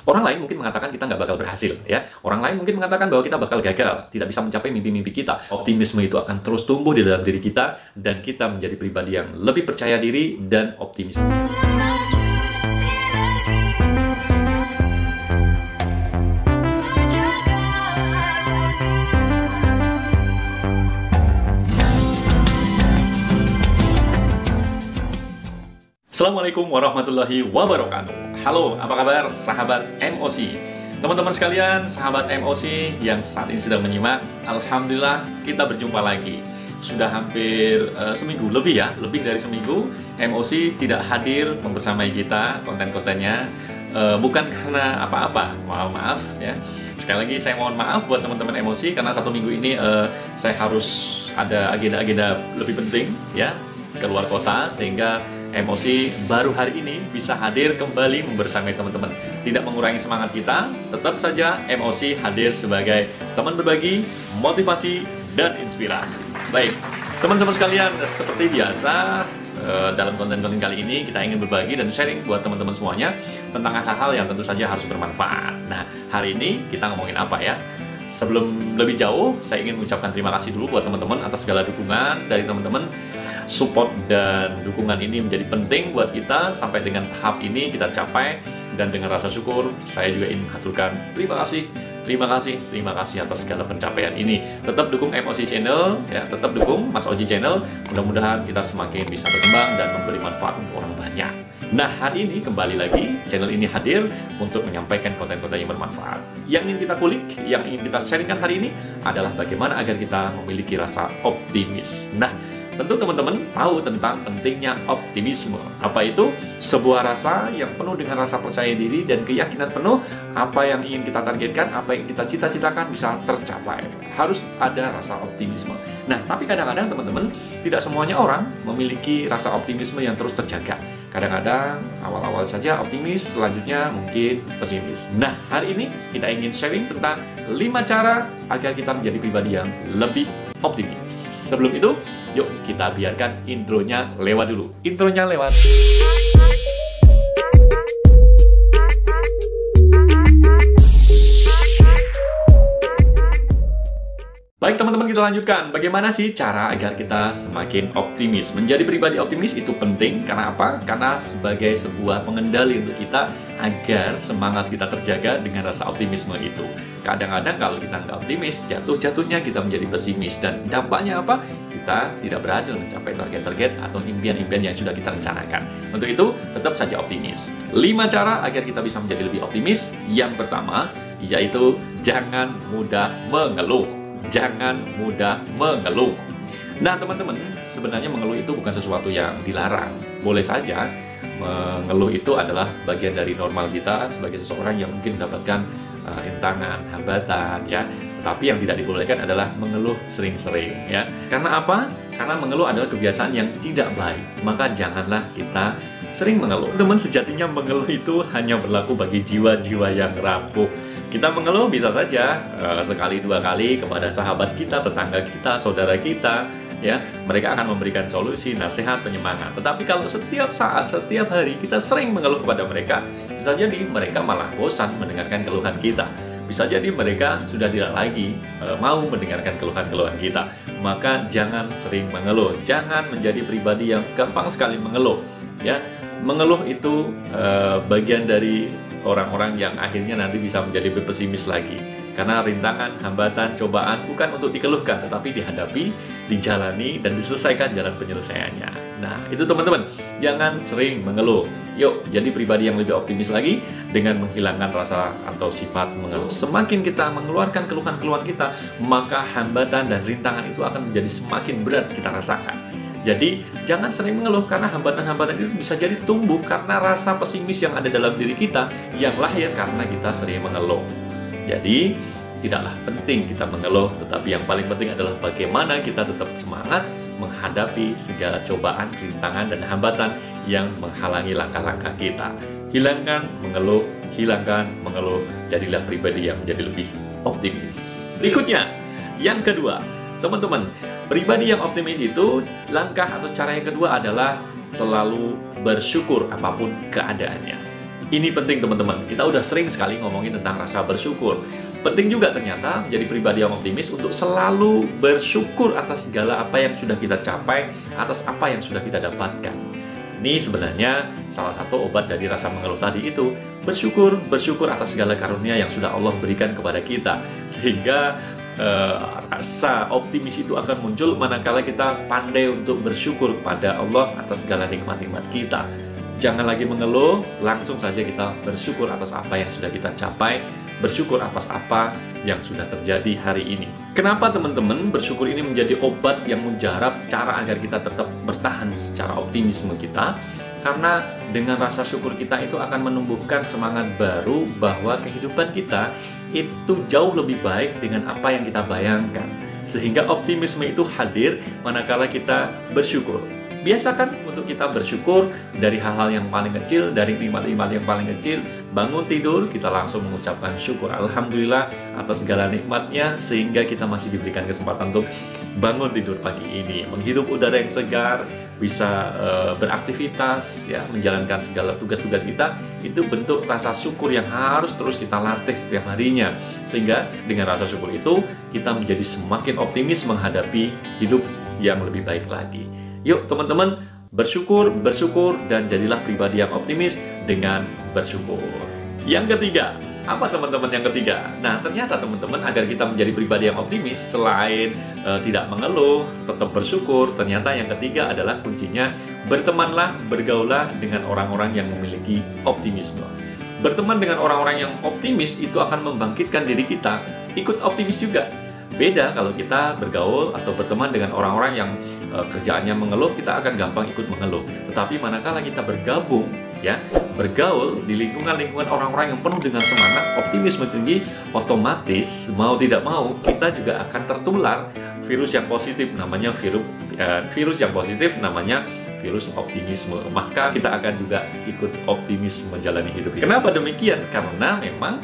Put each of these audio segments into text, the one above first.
Orang lain mungkin mengatakan kita nggak bakal berhasil, ya. Orang lain mungkin mengatakan bahwa kita bakal gagal, tidak bisa mencapai mimpi-mimpi kita. Optimisme itu akan terus tumbuh di dalam diri kita, dan kita menjadi pribadi yang lebih percaya diri dan optimis. Assalamualaikum warahmatullahi wabarakatuh. Halo, apa kabar sahabat MOC? Teman-teman sekalian, sahabat MOC yang saat ini sedang menyimak, alhamdulillah kita berjumpa lagi. Sudah hampir seminggu lebih ya, lebih dari seminggu MOC tidak hadir membersamai kita konten-kontennya. Bukan karena apa-apa, maaf ya. Sekali lagi saya mohon maaf buat teman-teman MOC karena satu minggu ini saya harus ada agenda-agenda lebih penting ya, keluar kota, sehingga MOC baru hari ini bisa hadir kembali membersamai teman-teman. Tidak mengurangi semangat kita, tetap saja MOC hadir sebagai teman berbagi, motivasi, dan inspirasi. Baik, teman-teman sekalian, seperti biasa dalam konten-konten kali ini kita ingin berbagi dan sharing buat teman-teman semuanya tentang hal-hal yang tentu saja harus bermanfaat. Nah, hari ini kita ngomongin apa ya? Sebelum lebih jauh, saya ingin mengucapkan terima kasih dulu buat teman-teman atas segala dukungan dari teman-teman. Support dan dukungan ini menjadi penting buat kita sampai dengan tahap ini kita capai, dan dengan rasa syukur saya juga ingin mengaturkan terima kasih atas segala pencapaian ini. Tetap dukung MOC Channel ya, tetap dukung Mas Oji Channel. Mudah-mudahan kita semakin bisa berkembang dan memberi manfaat untuk orang banyak. Nah, hari ini kembali lagi channel ini hadir untuk menyampaikan konten-konten yang bermanfaat. Yang ingin kita kulik, yang ingin kita sharingkan hari ini adalah bagaimana agar kita memiliki rasa optimis. Nah, tentu teman-teman tahu tentang pentingnya optimisme. Apa itu? Sebuah rasa yang penuh dengan rasa percaya diri dan keyakinan penuh apa yang ingin kita targetkan, apa yang kita cita-citakan bisa tercapai. Harus ada rasa optimisme. Nah, tapi kadang-kadang teman-teman, tidak semuanya orang memiliki rasa optimisme yang terus terjaga. Kadang-kadang awal-awal saja optimis, selanjutnya mungkin pesimis. Nah, hari ini kita ingin sharing tentang 5 cara agar kita menjadi pribadi yang lebih optimis. Sebelum itu, yuk kita biarkan intronya lewat dulu. Intronya lewat. Baik teman-teman, kita lanjutkan. Bagaimana sih cara agar kita semakin optimis? Menjadi pribadi optimis itu penting. Karena apa? Karena sebagai sebuah pengendali untuk kita agar semangat kita terjaga dengan rasa optimisme itu. Kadang-kadang kalau kita nggak optimis, jatuh-jatuhnya kita menjadi pesimis. Dan dampaknya apa? Kita tidak berhasil mencapai target-target atau impian-impian yang sudah kita rencanakan. Untuk itu, tetap saja optimis. 5 cara agar kita bisa menjadi lebih optimis. Yang pertama, yaitu jangan mudah mengeluh. Jangan mudah mengeluh. Nah teman-teman, sebenarnya mengeluh itu bukan sesuatu yang dilarang. Boleh saja mengeluh, itu adalah bagian dari normal kita sebagai seseorang yang mungkin mendapatkan rintangan, hambatan ya. Tapi yang tidak dibolehkan adalah mengeluh sering-sering ya. Karena apa? Karena mengeluh adalah kebiasaan yang tidak baik. Maka janganlah kita sering mengeluh. Teman, sejatinya mengeluh itu hanya berlaku bagi jiwa-jiwa yang rapuh. Kita mengeluh bisa saja sekali dua kali kepada sahabat kita, tetangga kita, saudara kita ya. Mereka akan memberikan solusi, nasihat, penyemangat. Tetapi kalau setiap saat, setiap hari kita sering mengeluh kepada mereka, bisa jadi mereka malah bosan mendengarkan keluhan kita. Bisa jadi mereka sudah tidak lagi mau mendengarkan keluhan-keluhan kita. Maka jangan sering mengeluh. Jangan menjadi pribadi yang gampang sekali mengeluh ya. Mengeluh itu bagian dari orang-orang yang akhirnya nanti bisa menjadi pesimis lagi. Karena rintangan, hambatan, cobaan bukan untuk dikeluhkan, tetapi dihadapi, dijalani, dan diselesaikan jalan penyelesaiannya. Nah, itu teman-teman, jangan sering mengeluh. Yuk, jadi pribadi yang lebih optimis lagi dengan menghilangkan rasa atau sifat mengeluh. Semakin kita mengeluarkan keluhan-keluhan kita, maka hambatan dan rintangan itu akan menjadi semakin berat kita rasakan. Jadi, jangan sering mengeluh karena hambatan-hambatan itu bisa jadi tumbuh karena rasa pesimis yang ada dalam diri kita yang lahir karena kita sering mengeluh. Jadi, tidaklah penting kita mengeluh, tetapi yang paling penting adalah bagaimana kita tetap semangat menghadapi segala cobaan, rintangan, dan hambatan yang menghalangi langkah-langkah kita. Hilangkan mengeluh, jadilah pribadi yang menjadi lebih optimis. Berikutnya, yang kedua, teman-teman, pribadi yang optimis itu, langkah atau cara yang kedua adalah selalu bersyukur apapun keadaannya. Ini penting teman-teman, kita udah sering sekali ngomongin tentang rasa bersyukur. Penting juga ternyata menjadi pribadi yang optimis untuk selalu bersyukur atas segala apa yang sudah kita capai, atas apa yang sudah kita dapatkan. Ini sebenarnya salah satu obat dari rasa mengeluh tadi itu, bersyukur atas segala karunia yang sudah Allah berikan kepada kita. Sehingga rasa optimis itu akan muncul manakala kita pandai untuk bersyukur kepada Allah atas segala nikmat-nikmat kita. Jangan lagi mengeluh, langsung saja kita bersyukur atas apa yang sudah kita capai, bersyukur atas apa yang sudah terjadi hari ini. Kenapa teman-teman bersyukur ini menjadi obat yang mujarab cara agar kita tetap bertahan secara optimisme kita? Karena dengan rasa syukur kita itu akan menumbuhkan semangat baru bahwa kehidupan kita itu jauh lebih baik dengan apa yang kita bayangkan. Sehingga optimisme itu hadir manakala kita bersyukur. Biasakan untuk kita bersyukur dari hal-hal yang paling kecil, dari nikmat-nikmat yang paling kecil. Bangun tidur, kita langsung mengucapkan syukur Alhamdulillah atas segala nikmatnya, sehingga kita masih diberikan kesempatan untuk bangun tidur pagi ini, menghirup udara yang segar, bisa beraktivitas, ya, menjalankan segala tugas-tugas kita. Itu bentuk rasa syukur yang harus terus kita latih setiap harinya. Sehingga dengan rasa syukur itu, kita menjadi semakin optimis menghadapi hidup yang lebih baik lagi. Yuk teman-teman, bersyukur, dan jadilah pribadi yang optimis dengan bersyukur. Yang ketiga, apa teman-teman yang ketiga? Nah, ternyata teman-teman agar kita menjadi pribadi yang optimis, selain tidak mengeluh, tetap bersyukur, ternyata yang ketiga adalah kuncinya bertemanlah, bergaulah dengan orang-orang yang memiliki optimisme. Berteman dengan orang-orang yang optimis itu akan membangkitkan diri kita, ikut optimis juga. Beda kalau kita bergaul atau berteman dengan orang-orang yang kerjaannya mengeluh, kita akan gampang ikut mengeluh. Tetapi manakala kita bergabung, ya, bergaul di lingkungan orang-orang yang penuh dengan semangat, optimisme tinggi, otomatis mau tidak mau kita juga akan tertular virus yang positif, namanya virus yang positif namanya virus optimisme. Maka kita akan juga ikut optimis menjalani hidup. Kenapa demikian? Karena memang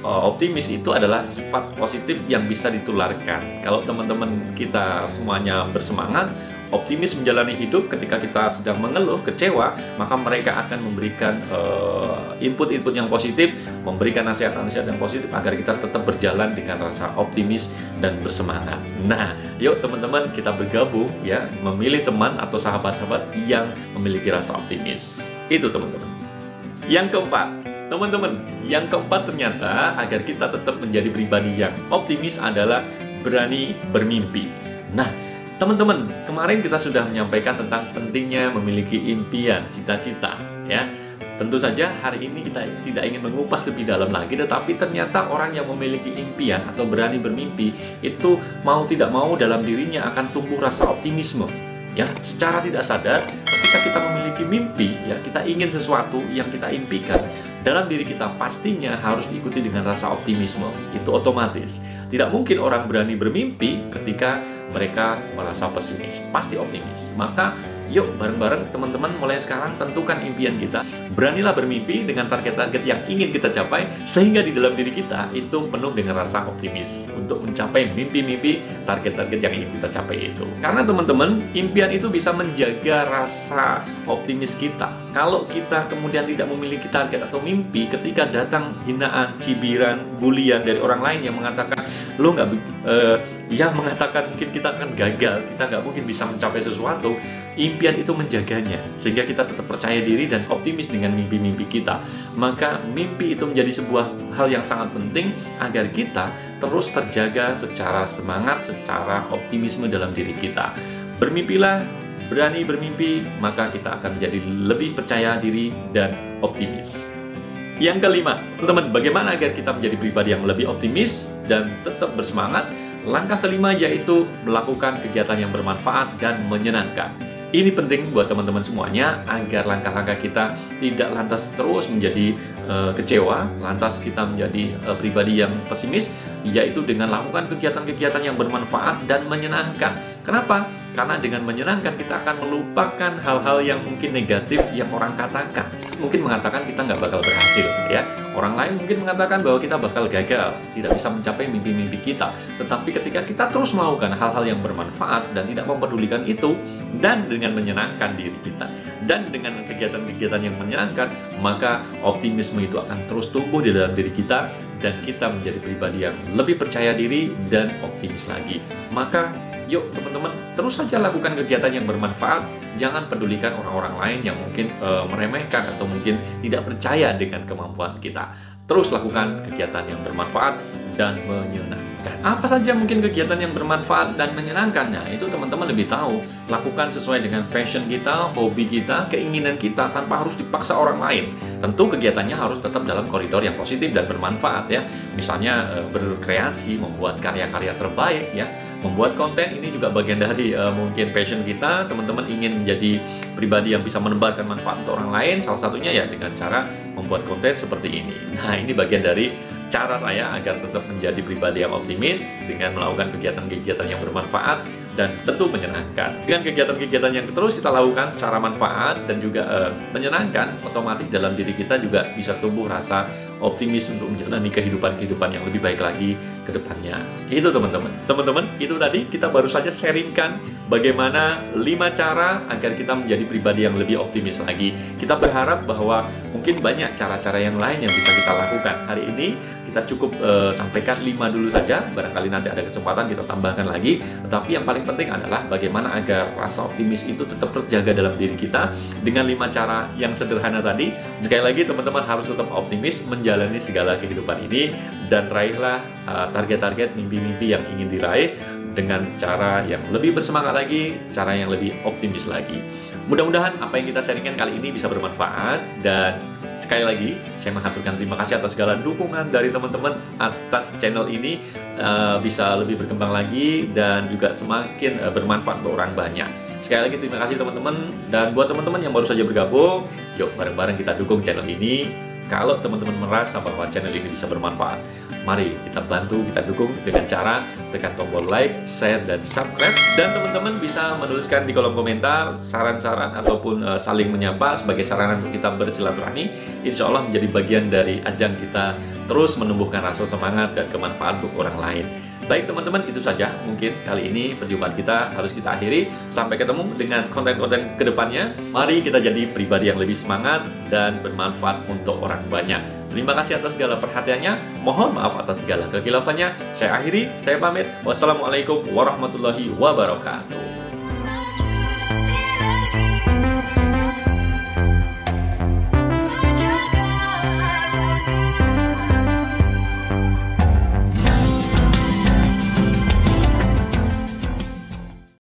optimis itu adalah sifat positif yang bisa ditularkan. Kalau teman-teman kita semuanya bersemangat, optimis menjalani hidup, ketika kita sedang mengeluh, kecewa, maka mereka akan memberikan input-input yang positif, memberikan nasihat-nasihat yang positif agar kita tetap berjalan dengan rasa optimis dan bersemangat. Nah, yuk teman-teman kita bergabung, ya, memilih teman atau sahabat-sahabat yang memiliki rasa optimis. Itu teman-teman. Yang keempat, teman-teman, yang keempat ternyata agar kita tetap menjadi pribadi yang optimis adalah berani bermimpi. Nah, teman-teman, kemarin kita sudah menyampaikan tentang pentingnya memiliki impian, cita-cita, ya. Tentu saja hari ini kita tidak ingin mengupas lebih dalam lagi, tetapi ternyata orang yang memiliki impian atau berani bermimpi itu mau tidak mau dalam dirinya akan tumbuh rasa optimisme. Ya, secara tidak sadar ketika kita memiliki mimpi, ya, kita ingin sesuatu yang kita impikan, dalam diri kita pastinya harus diikuti dengan rasa optimisme. Itu otomatis. Tidak mungkin orang berani bermimpi ketika mereka merasa pesimis. Pasti optimis. Maka yuk bareng-bareng teman-teman mulai sekarang tentukan impian kita. Beranilah bermimpi dengan target-target yang ingin kita capai, sehingga di dalam diri kita itu penuh dengan rasa optimis untuk mencapai mimpi-mimpi, target-target yang ingin kita capai itu. Karena teman-teman, impian itu bisa menjaga rasa optimis kita. Kalau kita kemudian tidak memiliki target atau mimpi, ketika datang hinaan, cibiran, bulian dari orang lain yang mengatakan lo nggak, yang mengatakan mungkin kita akan gagal, kita nggak mungkin bisa mencapai sesuatu, impian itu menjaganya sehingga kita tetap percaya diri dan optimis dengan mimpi-mimpi kita. Maka mimpi itu menjadi sebuah hal yang sangat penting agar kita terus terjaga secara semangat, secara optimisme dalam diri kita. Bermimpilah, berani bermimpi, maka kita akan menjadi lebih percaya diri dan optimis. Yang kelima, teman-teman, bagaimana agar kita menjadi pribadi yang lebih optimis dan tetap bersemangat? Langkah kelima yaitu melakukan kegiatan yang bermanfaat dan menyenangkan. Ini penting buat teman-teman semuanya agar langkah-langkah kita tidak lantas terus menjadi kecewa, lantas kita menjadi pribadi yang pesimis, yaitu dengan melakukan kegiatan-kegiatan yang bermanfaat dan menyenangkan. Kenapa? Karena dengan menyenangkan kita akan melupakan hal-hal yang mungkin negatif yang orang katakan. Mungkin mengatakan kita nggak bakal berhasil, ya. Orang lain mungkin mengatakan bahwa kita bakal gagal, tidak bisa mencapai mimpi-mimpi kita. Tetapi ketika kita terus melakukan hal-hal yang bermanfaat dan tidak mempedulikan itu, dan dengan menyenangkan diri kita, dan dengan kegiatan-kegiatan yang menyenangkan, maka optimisme itu akan terus tumbuh di dalam diri kita, dan kita menjadi pribadi yang lebih percaya diri dan optimis lagi. Maka yuk teman-teman, terus saja lakukan kegiatan yang bermanfaat. Jangan pedulikan orang-orang lain yang mungkin meremehkan atau mungkin tidak percaya dengan kemampuan kita. Terus lakukan kegiatan yang bermanfaat dan menyenangkan. Apa saja mungkin kegiatan yang bermanfaat dan menyenangkan? Nah, itu teman-teman lebih tahu. Lakukan sesuai dengan passion kita, hobi kita, keinginan kita, tanpa harus dipaksa orang lain. Tentu kegiatannya harus tetap dalam koridor yang positif dan bermanfaat, ya. Misalnya berkreasi, membuat karya-karya terbaik, ya. Membuat konten ini juga bagian dari mungkin passion kita. Teman-teman ingin menjadi pribadi yang bisa menebarkan manfaat untuk orang lain, salah satunya ya dengan cara membuat konten seperti ini. Nah, ini bagian dari cara saya agar tetap menjadi pribadi yang optimis dengan melakukan kegiatan-kegiatan yang bermanfaat dan tentu menyenangkan. Dengan kegiatan-kegiatan yang terus kita lakukan secara manfaat dan juga menyenangkan, otomatis dalam diri kita juga bisa tumbuh rasa optimis untuk menjalani kehidupan-kehidupan yang lebih baik lagi ke depannya. Itu teman-teman. Teman-teman, itu tadi kita baru saja sharingkan bagaimana 5 cara agar kita menjadi pribadi yang lebih optimis lagi. Kita berharap bahwa mungkin banyak cara-cara yang lain yang bisa kita lakukan. Hari ini kita cukup sampaikan 5 dulu saja. Barangkali nanti ada kesempatan kita tambahkan lagi. Tetapi yang paling penting adalah bagaimana agar rasa optimis itu tetap terjaga dalam diri kita dengan 5 cara yang sederhana tadi. Sekali lagi teman-teman harus tetap optimis menjalani segala kehidupan ini dan raihlah target-target mimpi-mimpi yang ingin diraih dengan cara yang lebih bersemangat lagi, cara yang lebih optimis lagi. Mudah-mudahan apa yang kita sharingkan kali ini bisa bermanfaat, dan sekali lagi saya mengaturkan terima kasih atas segala dukungan dari teman-teman atas channel ini bisa lebih berkembang lagi dan juga semakin bermanfaat untuk orang banyak. Sekali lagi terima kasih teman-teman, dan buat teman-teman yang baru saja bergabung, yuk bareng-bareng kita dukung channel ini. Kalau teman-teman merasa bahwa channel ini bisa bermanfaat, mari kita bantu, kita dukung dengan cara tekan tombol like, share, dan subscribe. Dan teman-teman bisa menuliskan di kolom komentar saran-saran ataupun saling menyapa sebagai sarana untuk kita bersilaturahmi. Insya Allah menjadi bagian dari ajang kita terus menumbuhkan rasa semangat dan kemanfaat untuk orang lain. Baik teman-teman, itu saja mungkin kali ini perjumpaan kita harus kita akhiri. Sampai ketemu dengan konten-konten kedepannya. Mari kita jadi pribadi yang lebih semangat dan bermanfaat untuk orang banyak. Terima kasih atas segala perhatiannya. Mohon maaf atas segala kekhilafan. Saya akhiri, saya pamit. Wassalamualaikum warahmatullahi wabarakatuh.